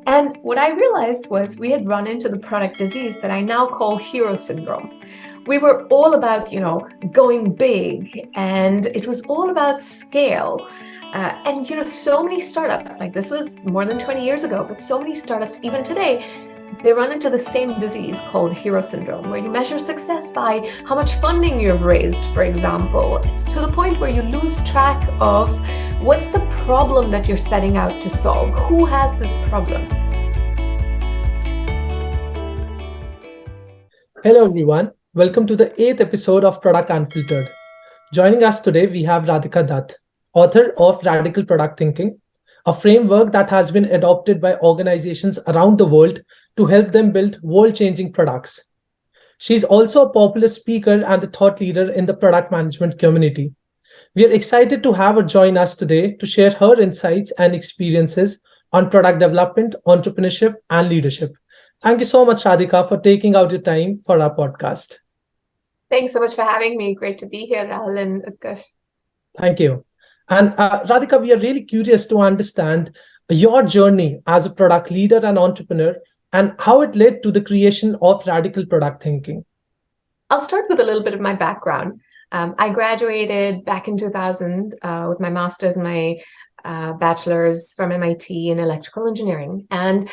And what I realized was we had run into the product disease that I now call hero syndrome. We were all about, going big, and it was all about scale. So many startups, like this was more than 20 years ago, but so many startups, even today, they run into the same disease called hero syndrome, where you measure success by how much funding you've raised, for example, to the point where you lose track of what's the problem that you're setting out to solve. Who has this problem? Hello, everyone. Welcome to the eighth episode of Product Unfiltered. Joining us today, we have Radhika Dutt, author of Radical Product Thinking, a framework that has been adopted by organizations around the world to help them build world changing products. She's also a popular speaker and a thought leader in the product management community. We are excited to have her join us today to share her insights and experiences on product development, entrepreneurship, and leadership. Thank you so much, Radhika, for taking out your time for our podcast. Thanks so much for having me. Great to be here, Rahul and Utkarsh. Thank you. And Radhika, we are really curious to understand your journey as a product leader and entrepreneur and how it led to the creation of radical product thinking. I'll start with a little bit of my background. I graduated back in 2000 with my master's and my bachelor's from MIT in electrical engineering. And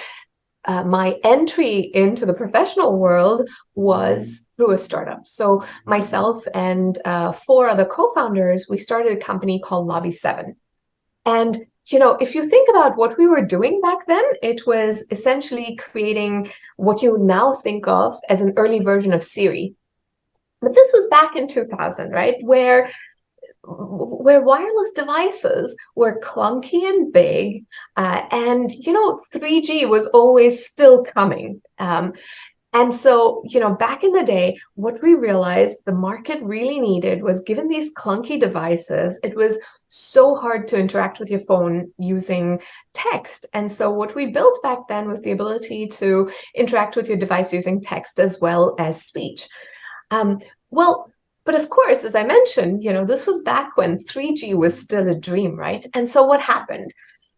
my entry into the professional world was through a startup. So myself and four other co-founders, we started a company called Lobby 7. And if you think about what we were doing back then, it was essentially creating what you now think of as an early version of Siri. But this was back in 2000, right? Where wireless devices were clunky and big, and 3G was always still coming. And so, back in the day, what we realized the market really needed was, given these clunky devices, it was so hard to interact with your phone using text. And so what we built back then was the ability to interact with your device using text as well as speech. Um, well, but of course, as I mentioned, this was back when 3G was still a dream, right? And so what happened?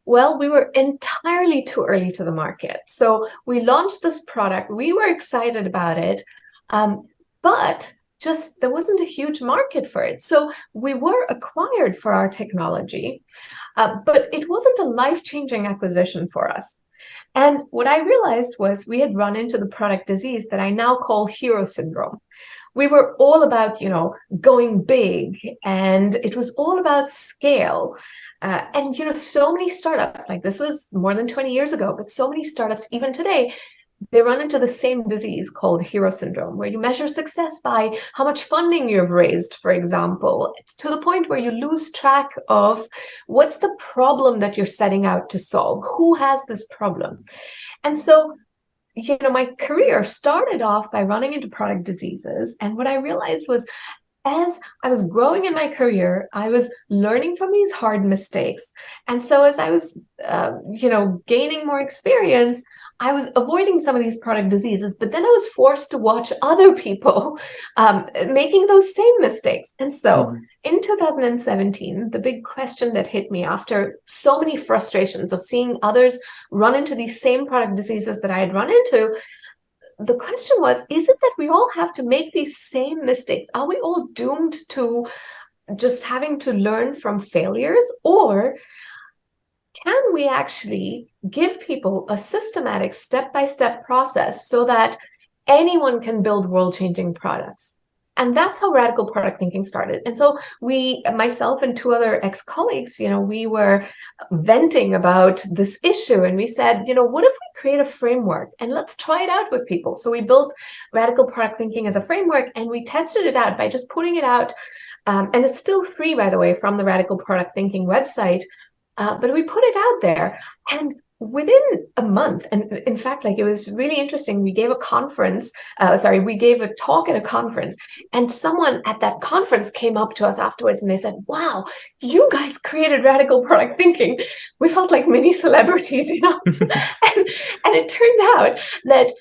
Well, we were entirely too early to the market. So we launched this product. We were excited about it, but just there wasn't a huge market for it. So we were acquired for our technology, but it wasn't a life-changing acquisition for us. And what I realized was we had run into the product disease that I now call hero syndrome. We were all about, going big, and it was all about scale. So many startups, like this was more than 20 years ago, but so many startups, even today, they run into the same disease called hero syndrome, where you measure success by how much funding you've raised, for example, to the point where you lose track of what's the problem that you're setting out to solve. Who has this problem? And so my career started off by running into product diseases. And what I realized was, as I was growing in my career, I was learning from these hard mistakes. And so as I was, gaining more experience, I was avoiding some of these product diseases, but then I was forced to watch other people making those same mistakes. And so in 2017, the big question that hit me after so many frustrations of seeing others run into these same product diseases that I had run into, the question was, is it that we all have to make these same mistakes? Are we all doomed to just having to learn from failures? Or can we actually give people a systematic step-by-step process so that anyone can build world-changing products? And that's how radical product thinking started. And so myself and two other ex-colleagues, we were venting about this issue. And we said, what if we create a framework and let's try it out with people? So we built radical product thinking as a framework, and we tested it out by just putting it out. And it's still free, by the way, from the Radical Product Thinking website. But we put it out there, and within a month, and in fact, it was really interesting. We gave a talk at a conference, and someone at that conference came up to us afterwards and they said, "Wow, you guys created radical product thinking." We felt like mini celebrities, and it turned out that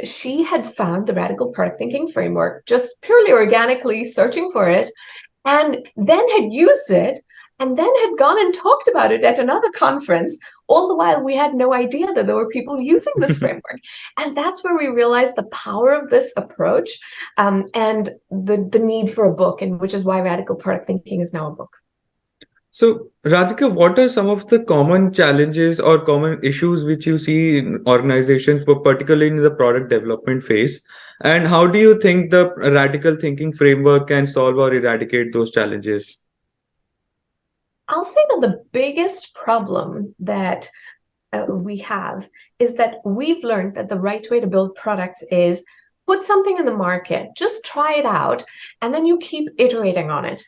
she had found the radical product thinking framework just purely organically searching for it, and then had used it, and then had gone and talked about it at another conference, All the while, we had no idea that there were people using this framework. And that's where we realized the power of this approach, and the need for a book, and which is why Radical Product Thinking is now a book. So, Radhika, what are some of the common challenges or common issues which you see in organizations, particularly in the product development phase? And how do you think the radical thinking framework can solve or eradicate those challenges? I'll say that the biggest problem that we have is that we've learned that the right way to build products is put something in the market, just try it out, and then you keep iterating on it.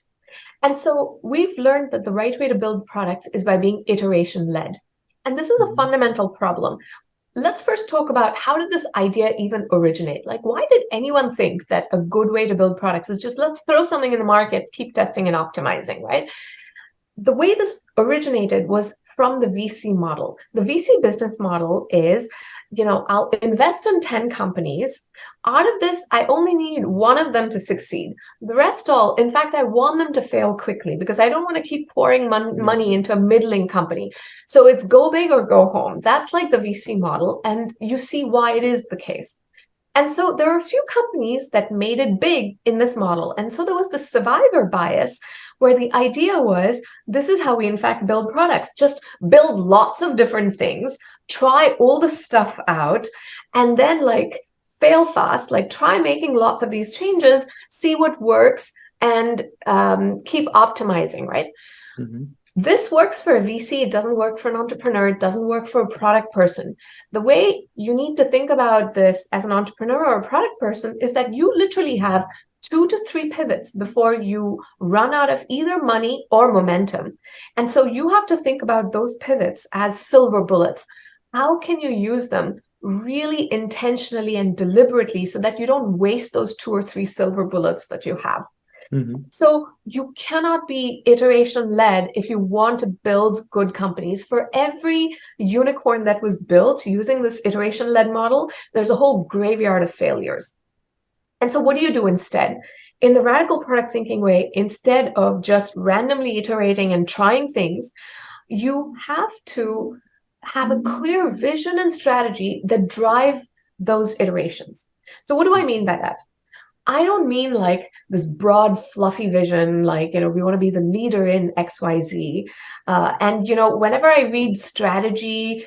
And so we've learned that the right way to build products is by being iteration led. And this is a fundamental problem. Let's first talk about, how did this idea even originate? Like, why did anyone think that a good way to build products is just, let's throw something in the market, keep testing and optimizing, right? The way this originated was from the VC model. The VC business model is, I'll invest in 10 companies. Out of this, I only need one of them to succeed. The rest all, in fact, I want them to fail quickly because I don't want to keep pouring money into a middling company. So it's go big or go home. That's like the VC model. And you see why it is the case. And so there are a few companies that made it big in this model. And so there was the survivor bias, where the idea was, this is how we in fact build products. Just build lots of different things, try all the stuff out, and then fail fast, try making lots of these changes, see what works, and keep optimizing, right? Mm-hmm. This works for a VC. It doesn't work for an entrepreneur. It doesn't work for a product person. The way you need to think about this as an entrepreneur or a product person is that you literally have 2 to 3 pivots before you run out of either money or momentum. And so you have to think about those pivots as silver bullets. How can you use them really intentionally and deliberately so that you don't waste those 2 or 3 silver bullets that you have? Mm-hmm. So you cannot be iteration led if you want to build good companies. For every unicorn that was built using this iteration led model, there's a whole graveyard of failures. And so what do you do instead? In the radical product thinking way, instead of just randomly iterating and trying things, you have to have a clear vision and strategy that drive those iterations. So what do I mean by that? I don't mean this broad, fluffy vision, we want to be the leader in XYZ. And whenever I read strategy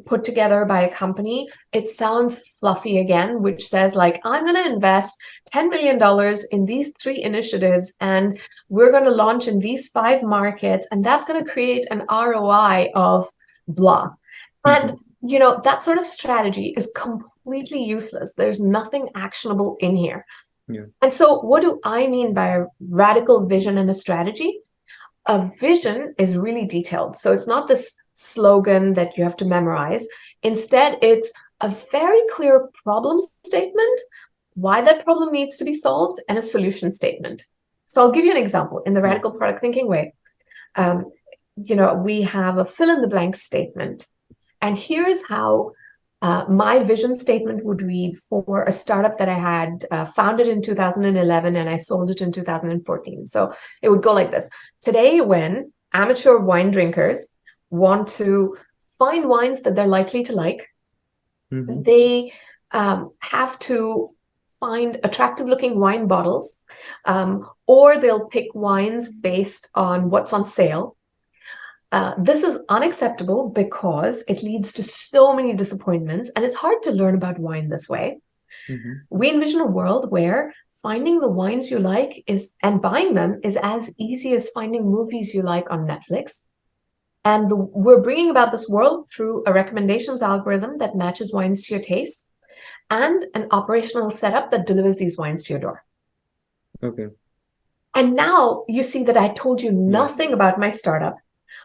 put together by a company, it sounds fluffy again, which says I'm going to invest $10 million in these 3 initiatives, and we're going to launch in these 5 markets, and that's going to create an ROI of blah. Mm-hmm. And that sort of strategy is completely useless. There's nothing actionable in here. Yeah. And so what do I mean by a radical vision and a strategy? A vision is really detailed. So it's not this slogan that you have to memorize. Instead, it's a very clear problem statement, why that problem needs to be solved, and a solution statement. So I'll give you an example. In the radical product thinking way, we have a fill in the blank statement. And here's how my vision statement would read for a startup that I had founded in 2011 and I sold it in 2014. So it would go like this. Today, when amateur wine drinkers want to find wines that they're likely to like, Mm-hmm. they have to find attractive looking wine bottles, or they'll pick wines based on what's on sale. This is unacceptable because it leads to so many disappointments, and it's hard to learn about wine this way. Mm-hmm. We envision a world where finding the wines you like and buying them is as easy as finding movies you like on Netflix. And we're bringing about this world through a recommendations algorithm that matches wines to your taste and an operational setup that delivers these wines to your door. Okay. And now you see that I told you nothing about my startup.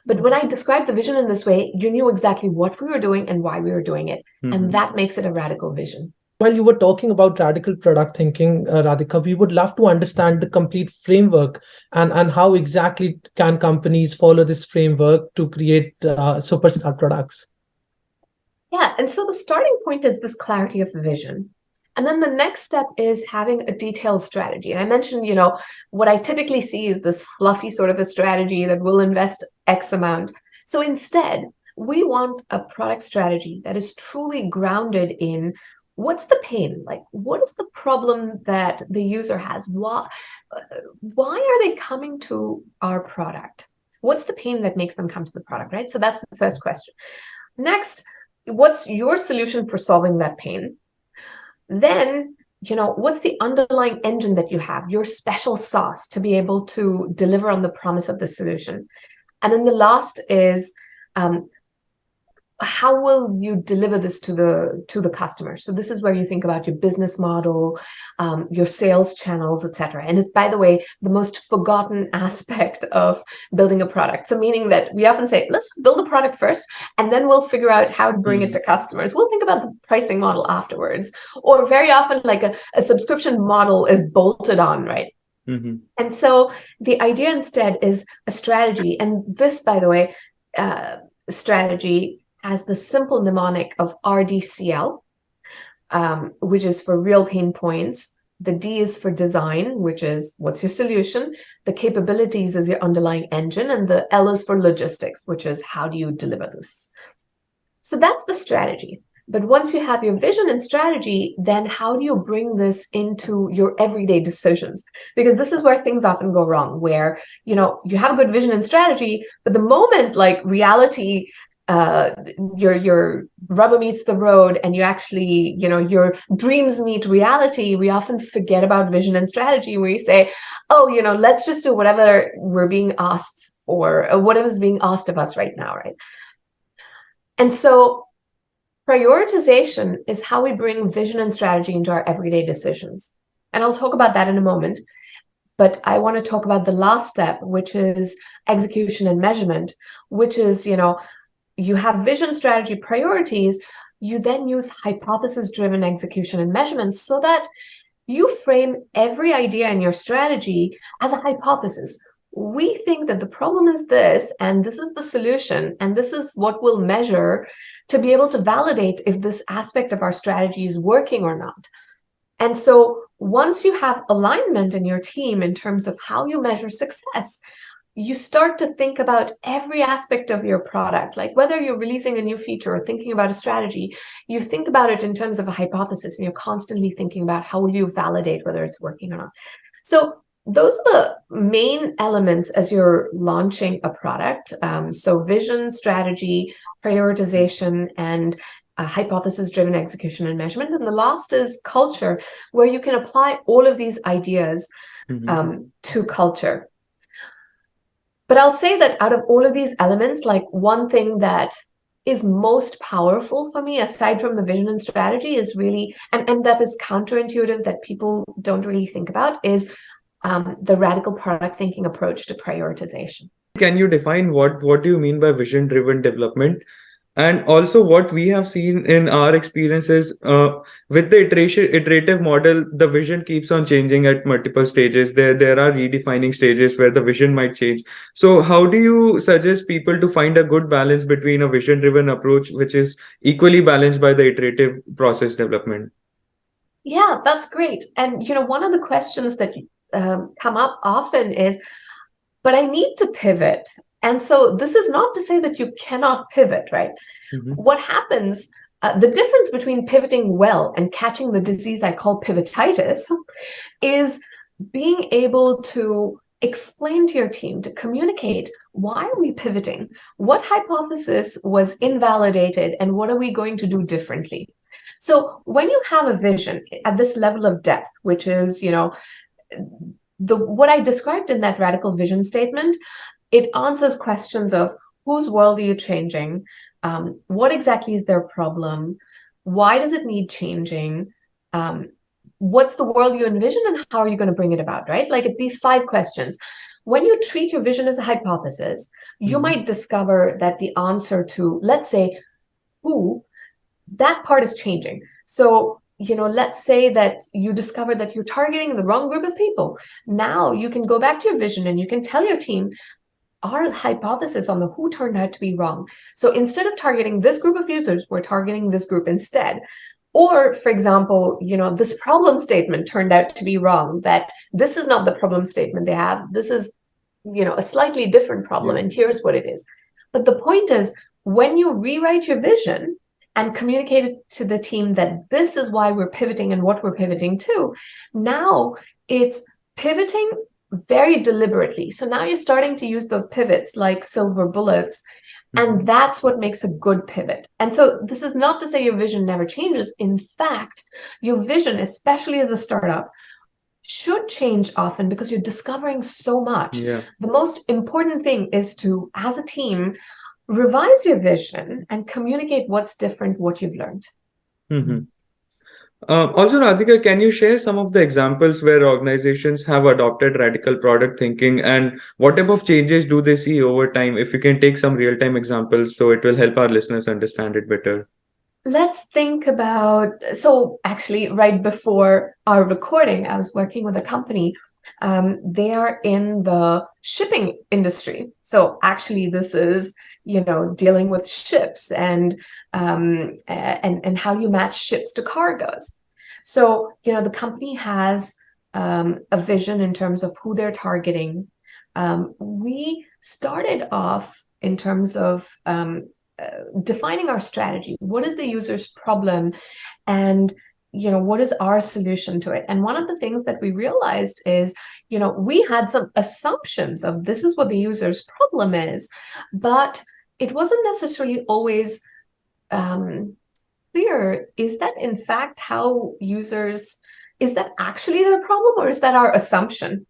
But when I described the vision in this way, you knew exactly what we were doing and why we were doing it. Mm-hmm. And that makes it a radical vision. While you were talking about radical product thinking, Radhika, we would love to understand the complete framework and how exactly can companies follow this framework to create superstar products. Yeah, and so the starting point is this clarity of vision. And then the next step is having a detailed strategy. And I mentioned, what I typically see is this fluffy sort of a strategy that will invest X amount. So instead, We want a product strategy that is truly grounded in what's the pain? Like, what is the problem that the user has? Why are they coming to our product? What's the pain that makes them come to the product, right? So that's the first question. Next, what's your solution for solving that pain? Then, what's the underlying engine that you have, your special sauce to be able to deliver on the promise of the solution? And then the last is, how will you deliver this to the customer? So this is where you think about your business model, your sales channels, etc. And it's, by the way, the most forgotten aspect of building a product. So meaning that we often say, let's build a product first, and then we'll figure out how to bring it to customers. We'll think about the pricing model afterwards. Or very often, like a subscription model is bolted on, right? And so the idea instead is a strategy. And this, by the way, strategy has the simple mnemonic of RDCL, which is for real pain points. The D is for design, which is what's your solution. The capabilities is your underlying engine. And the L is for logistics, which is how do you deliver this? So that's the strategy. But once you have your vision and strategy, then how do you bring this into your everyday decisions? Because this is where things often go wrong, where, you have a good vision and strategy, but the moment like reality, your rubber meets the road and you actually, your dreams meet reality, we often forget about vision and strategy, where you say, oh, let's just do whatever we're being asked for, or whatever's being asked of us right now, right? And so prioritization is how we bring vision and strategy into our everyday decisions. And I'll talk about that in a moment. But I want to talk about the last step, which is execution and measurement, which is, you have vision, strategy, priorities. You then use hypothesis-driven execution and measurement so that you frame every idea in your strategy as a hypothesis. We think that the problem is this, and this is the solution, and this is what we'll measure to be able to validate if this aspect of our strategy is working or not. And so once you have alignment in your team in terms of how you measure success, you start to think about every aspect of your product, like whether you're releasing a new feature or thinking about a strategy, you think about it in terms of a hypothesis, and you're constantly thinking about how will you validate whether it's working or not. So those are the main elements as you're launching a product. So vision, strategy, prioritization, and hypothesis-driven execution and measurement. And the last is culture, where you can apply all of these ideas to culture. But I'll say that out of all of these elements, like one thing that is most powerful for me, aside from the vision and strategy, is really, and that is counterintuitive, that people don't really think about, is the radical product thinking approach to prioritization. Can you define what do you mean by vision-driven development? And also what we have seen in our experiences with the iterative model, the vision keeps on changing at multiple stages. There are redefining stages where the vision might change. So how do you suggest people to find a good balance between a vision-driven approach, which is equally balanced by the iterative process development? Yeah, that's great. And, one of the questions that come up often is, but I need to pivot. And so this is not to say that you cannot pivot, right? What happens, the difference between pivoting well and catching the disease I call pivotitis is being able to explain to your team, to communicate, why are we pivoting? What hypothesis was invalidated and what are we going to do differently? So when you have a vision at this level of depth, which is, what I described in that radical vision statement, it answers questions of whose world are you changing? What exactly is their problem? Why does it need changing? What's the world you envision and how are you going to bring it about, right? Like it's these 5 questions. When you treat your vision as a hypothesis, you might discover that the answer to, let's say, who, that part is changing. So, let's say that you discover that you're targeting the wrong group of people. Now you can go back to your vision and you can tell your team, our hypothesis on the who turned out to be wrong. So instead of targeting this group of users, we're targeting this group instead. Or, for example, this problem statement turned out to be wrong, that this is not the problem statement they have. This is, a slightly different problem, and here's what it is. But the point is, when you rewrite your vision and communicate it to the team that this is why we're pivoting and what we're pivoting to, now it's pivoting very deliberately. So now you're starting to use those pivots like silver bullets. And that's what makes a good pivot. And so this is not to say your vision never changes. In fact, your vision, especially as a startup, should change often because you're discovering so much. Yeah. The most important thing is to, as a team, revise your vision and communicate what's different, what you've learned. Also, Radhika, can you share some of the examples where organizations have adopted radical product thinking, and what type of changes do they see over time? If you can take some real-time examples, so it will help our listeners understand it better. Let's think about, so actually right before our recording, I was working with a company. They are in the shipping industry. So actually this is, dealing with ships and how you match ships to cargoes. So, the company has a vision in terms of who they're targeting. We started off in terms of defining our strategy. What is the user's problem, and what is our solution to it? And one of the things that we realized is, we had some assumptions of this is what the user's problem is, but it wasn't necessarily always clear. Is that in fact how users, is that actually their problem, or is that our assumption?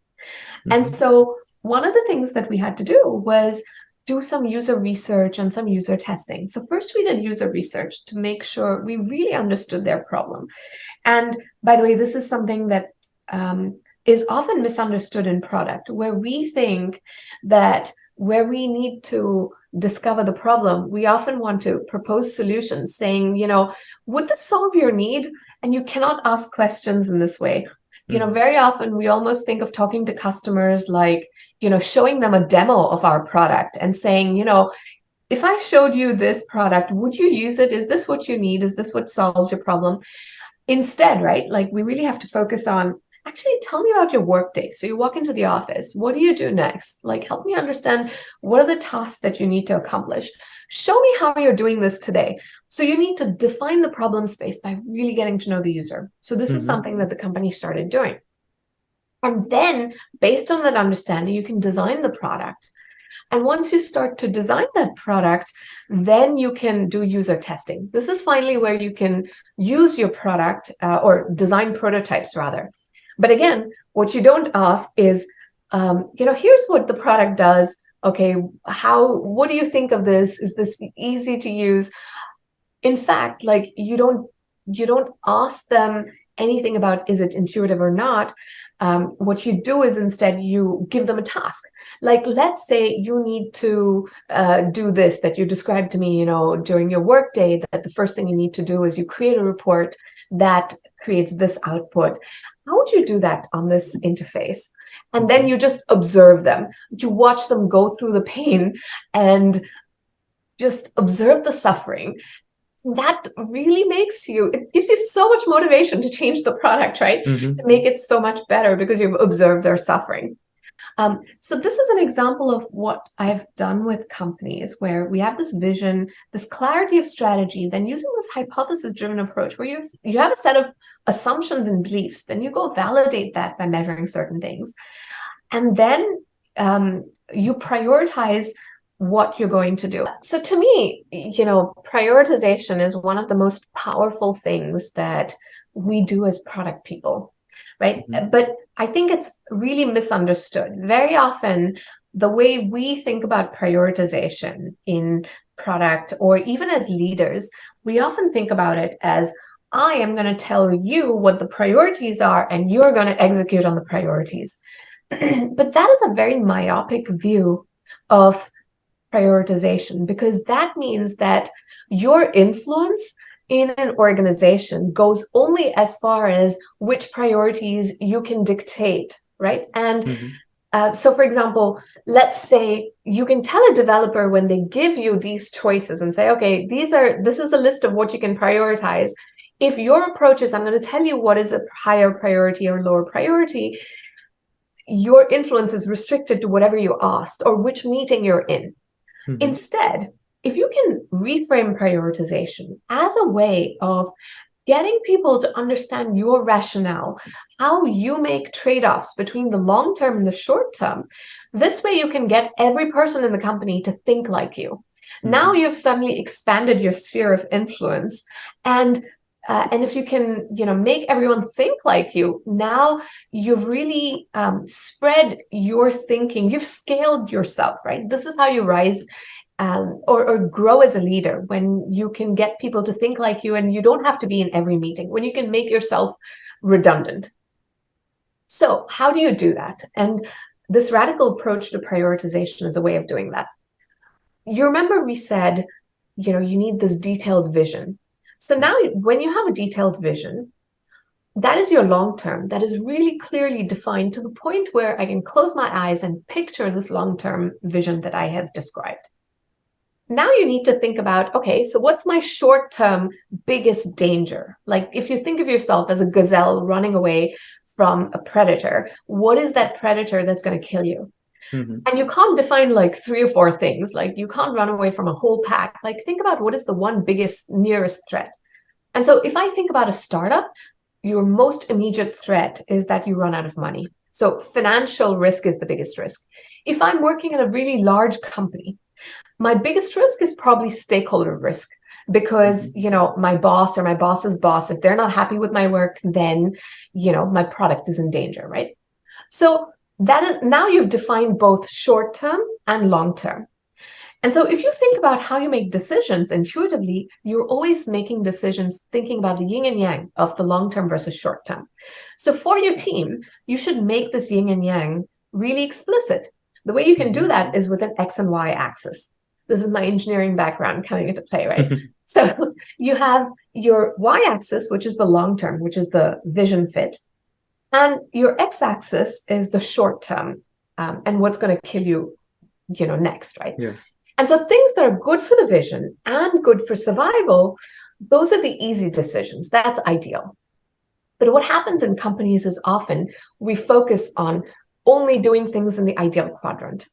And so one of the things that we had to do was do some user research and some user testing. So first we did user research to make sure we really understood their problem. And by the way, this is something that is often misunderstood in product, where we think that where we need to discover the problem, we often want to propose solutions saying, would this solve your need? And you cannot ask questions in this way. Very often we almost think of talking to customers like, showing them a demo of our product and saying, if I showed you this product, would you use it? Is this what you need? Is this what solves your problem? Instead, right? Like we really have to focus on, actually tell me about your workday. So you walk into the office, what do you do next? Like, help me understand what are the tasks that you need to accomplish? Show me how you're doing this today. So you need to define the problem space by really getting to know the user. So this is something that the company started doing. And then based on that understanding, you can design the product. And once you start to design that product, then you can do user testing. This is finally where you can use your product or design prototypes rather. But again, what you don't ask is, here's what the product does. Okay, what do you think of this? Is this easy to use? In fact, like you don't ask them anything about, is it intuitive or not? What you do is instead you give them a task. Like, let's say you need to do this that you described to me, during your workday, that the first thing you need to do is you create a report that creates this output. How would you do that on this interface? And then you just observe them. You watch them go through the pain and just observe the suffering. That really it gives you so much motivation to change the product, right? To make it so much better because you've observed their suffering. So this is an example of what I've done with companies where we have this vision, this clarity of strategy, then using this hypothesis-driven approach where you have a set of assumptions and beliefs, then you go validate that by measuring certain things. And then you prioritize what you're going to do. So to me, prioritization is one of the most powerful things that we do as product people, right? But I think it's really misunderstood. Very often, the way we think about prioritization in product or even as leaders, we often think about it as, I am going to tell you what the priorities are and you're going to execute on the priorities. But that is a very myopic view of prioritization, because that means that your influence in an organization goes only as far as which priorities you can dictate, right? And so for example, let's say you can tell a developer when they give you these choices and say, okay, this is a list of what you can prioritize. If your approach is, I'm going to tell you what is a higher priority or lower priority, your influence is restricted to whatever you asked or which meeting you're in. Instead, if you can reframe prioritization as a way of getting people to understand your rationale, how you make trade-offs between the long term and the short term, this way you can get every person in the company to think like you. Now you've suddenly expanded your sphere of influence, and if you can, make everyone think like you, now you've really spread your thinking. You've scaled yourself, right? This is how you rise or grow as a leader, when you can get people to think like you, and you don't have to be in every meeting, when you can make yourself redundant. So how do you do that? And this radical approach to prioritization is a way of doing that. You remember we said, you need this detailed vision. So now when you have a detailed vision, that is your long term, that is really clearly defined to the point where I can close my eyes and picture this long-term vision that I have described. Now you need to think about, okay, so what's my short-term biggest danger? Like if you think of yourself as a gazelle running away from a predator, what is that predator that's going to kill you? And you can't define like 3 or 4 things. Like you can't run away from a whole pack. Like think about what is the one biggest nearest threat. And so if I think about a startup, your most immediate threat is that you run out of money. So financial risk is the biggest risk. If I'm working at a really large company, my biggest risk is probably stakeholder risk, because, my boss or my boss's boss, if they're not happy with my work, then, my product is in danger, right? So that is, now you've defined both short-term and long-term. And so if you think about how you make decisions intuitively, you're always making decisions thinking about the yin and yang of the long-term versus short-term. So for your team, you should make this yin and yang really explicit. The way you can do that is with an X and Y axis. This is my engineering background coming into play, right? So you have your Y-axis, which is the long-term, which is the vision fit. And your X-axis is the short-term, and what's going to kill you, next, right? Yeah. And so things that are good for the vision and good for survival, those are the easy decisions. That's ideal. But what happens in companies is often we focus on only doing things in the ideal quadrant.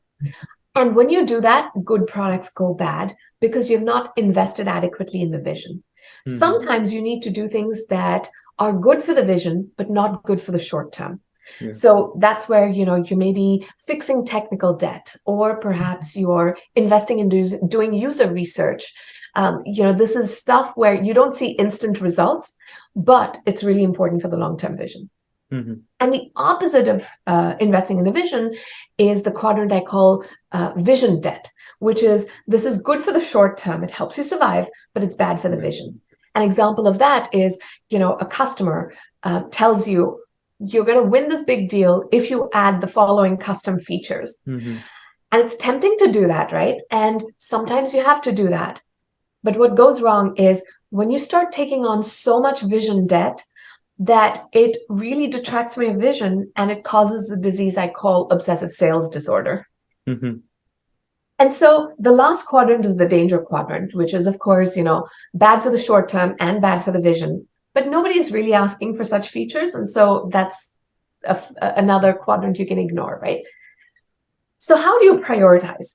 And when you do that, good products go bad because you've not invested adequately in the vision. Sometimes you need to do things that are good for the vision, but not good for the short term. Yeah. So that's where, you may be fixing technical debt, or perhaps you're investing in doing user research. This is stuff where you don't see instant results, but it's really important for the long-term vision. And the opposite of investing in a vision is the quadrant I call vision debt, which is, this is good for the short term, it helps you survive, but it's bad for the vision. An example of that is, a customer tells you, you're going to win this big deal if you add the following custom features. And it's tempting to do that, right? And sometimes you have to do that. But what goes wrong is when you start taking on so much vision debt that it really detracts from your vision, and it causes the disease I call obsessive sales disorder. And so the last quadrant is the danger quadrant, which is, of course, bad for the short term and bad for the vision. But nobody is really asking for such features. And so that's another quadrant you can ignore, right? So how do you prioritize?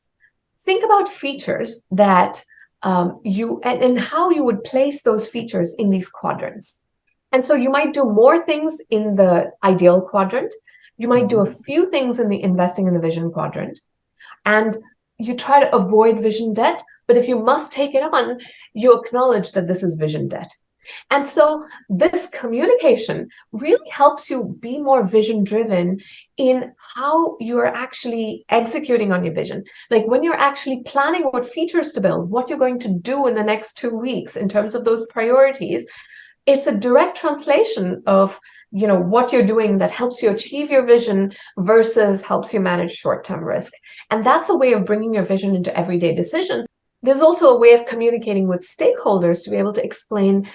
Think about features that and how you would place those features in these quadrants. And so you might do more things in the ideal quadrant. You might do a few things in the investing in the vision quadrant. And you try to avoid vision debt. But if you must take it on, you acknowledge that this is vision debt. And so this communication really helps you be more vision driven in how you're actually executing on your vision. Like when you're actually planning what features to build, what you're going to do in the next 2 weeks in terms of those priorities, it's a direct translation of what you're doing that helps you achieve your vision versus helps you manage short-term risk. And that's a way of bringing your vision into everyday decisions. There's also a way of communicating with stakeholders to be able to explain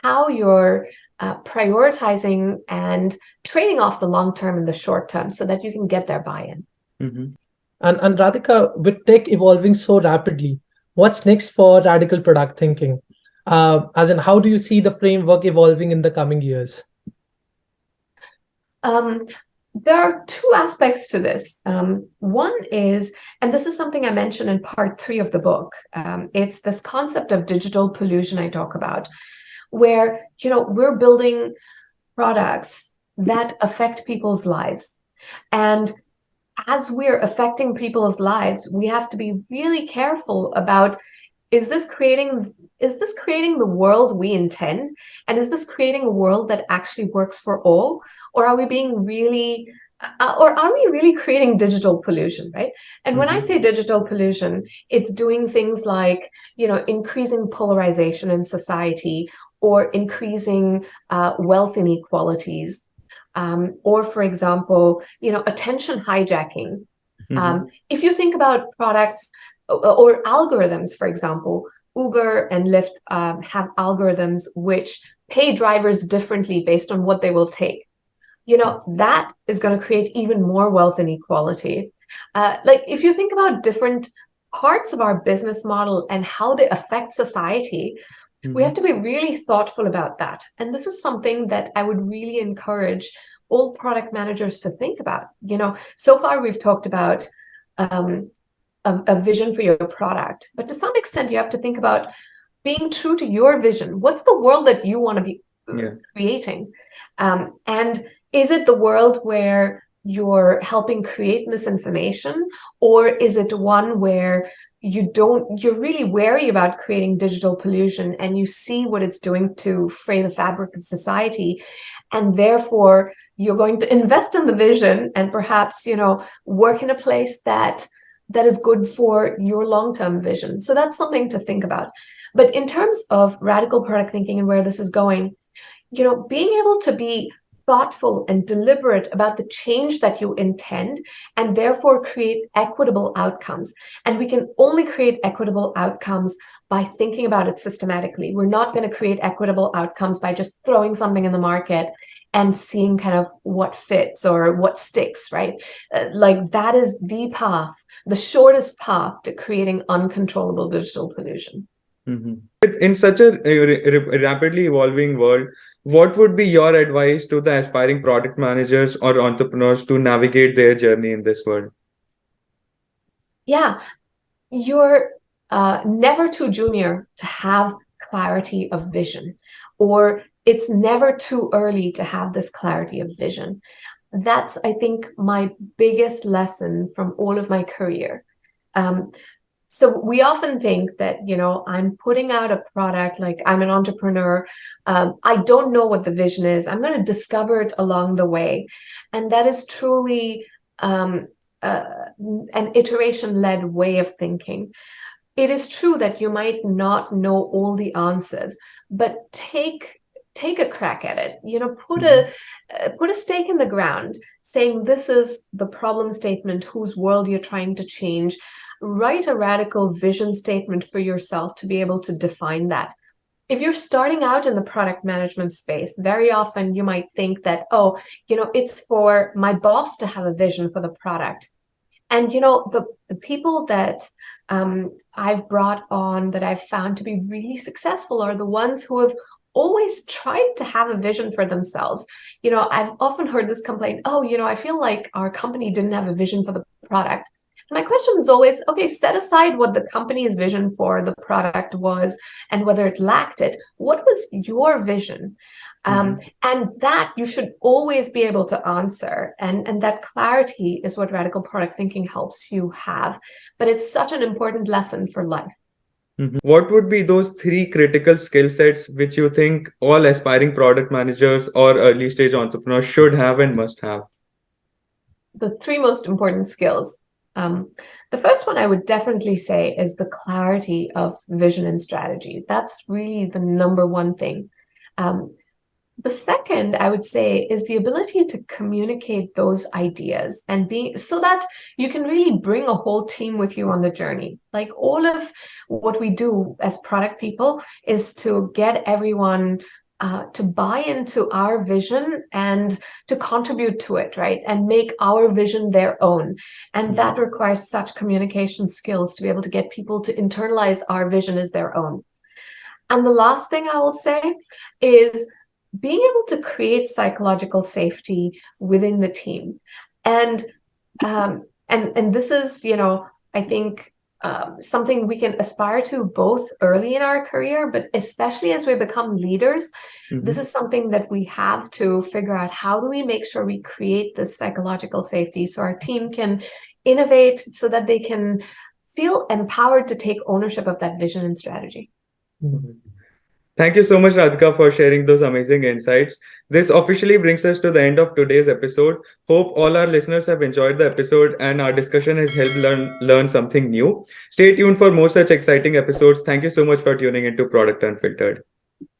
how you're prioritizing and trading off the long term and the short term so that you can get their buy-in. And Radhika, with tech evolving so rapidly, what's next for radical product thinking? As in, how do you see the framework evolving in the coming years? There are two aspects to this. One is, and this is something I mentioned in part 3 of the book, it's this concept of digital pollution I talk about, where, we're building products that affect people's lives. And as we're affecting people's lives, we have to be really careful about, is this creating the world we intend? And is this creating a world that actually works for all? Or are we being really or are we really creating digital pollution, right? And when I say digital pollution, it's doing things like, increasing polarization in society, or increasing wealth inequalities, or, for example, attention hijacking. If you think about products or algorithms, for example, Uber and Lyft have algorithms which pay drivers differently based on what they will take. That is going to create even more wealth inequality. Like, if you think about different parts of our business model and how they affect society, we have to be really thoughtful about that. And this is something that I would really encourage all product managers to think about. So far we've talked about a vision for your product, but to some extent you have to think about being true to your vision. What's the world that you want to be creating? And is it the world where you're helping create misinformation, or is it one where you're really wary about creating digital pollution, and you see what it's doing to fray the fabric of society, and therefore you're going to invest in the vision and perhaps, work in a place that is good for your long-term vision. So that's something to think about. But in terms of radical product thinking and where this is going, being able to be thoughtful and deliberate about the change that you intend, and therefore create equitable outcomes. And we can only create equitable outcomes by thinking about it systematically. We're not going to create equitable outcomes by just throwing something in the market and seeing kind of what fits or what sticks, right? Like, that is the path, the shortest path to creating uncontrollable digital pollution. In such a rapidly evolving world, what would be your advice to the aspiring product managers or entrepreneurs to navigate their journey in this world? Yeah, you're never too junior to have clarity of vision, or it's never too early to have this clarity of vision. That's, I think, my biggest lesson from all of my career. So we often think that, I'm putting out a product, like I'm an entrepreneur. I don't know what the vision is. I'm going to discover it along the way. And that is truly an iteration-led way of thinking. It is true that you might not know all the answers, but take a crack at it. Put a stake in the ground, saying this is the problem statement whose world you're trying to change. Write a radical vision statement for yourself to be able to define that. If you're starting out in the product management space, very often you might think that, it's for my boss to have a vision for the product. And, the people that I've brought on that I've found to be really successful are the ones who have always tried to have a vision for themselves. I've often heard this complaint, I feel like our company didn't have a vision for the product. My question is always, okay, set aside what the company's vision for the product was and whether it lacked it. What was your vision? And that you should always be able to answer. And that clarity is what radical product thinking helps you have. But it's such an important lesson for life. What would be those 3 critical skill sets which you think all aspiring product managers or early stage entrepreneurs should have and must have? The 3 most important skills. The first one I would definitely say is the clarity of vision and strategy. That's really the number one thing. The second, I would say, is the ability to communicate those ideas and so that you can really bring a whole team with you on the journey. Like, all of what we do as product people is to get everyone to buy into our vision and to contribute to it, right? And make our vision their own. And that requires such communication skills to be able to get people to internalize our vision as their own. And the last thing I will say is being able to create psychological safety within the team. And this is, I think something we can aspire to both early in our career, but especially as we become leaders. This is something that we have to figure out. How do we make sure we create this psychological safety so our team can innovate, so that they can feel empowered to take ownership of that vision and strategy? Thank you so much, Radhika, for sharing those amazing insights. This officially brings us to the end of today's episode. Hope all our listeners have enjoyed the episode and our discussion has helped learn something new. Stay tuned for more such exciting episodes. Thank you so much for tuning into Product Unfiltered.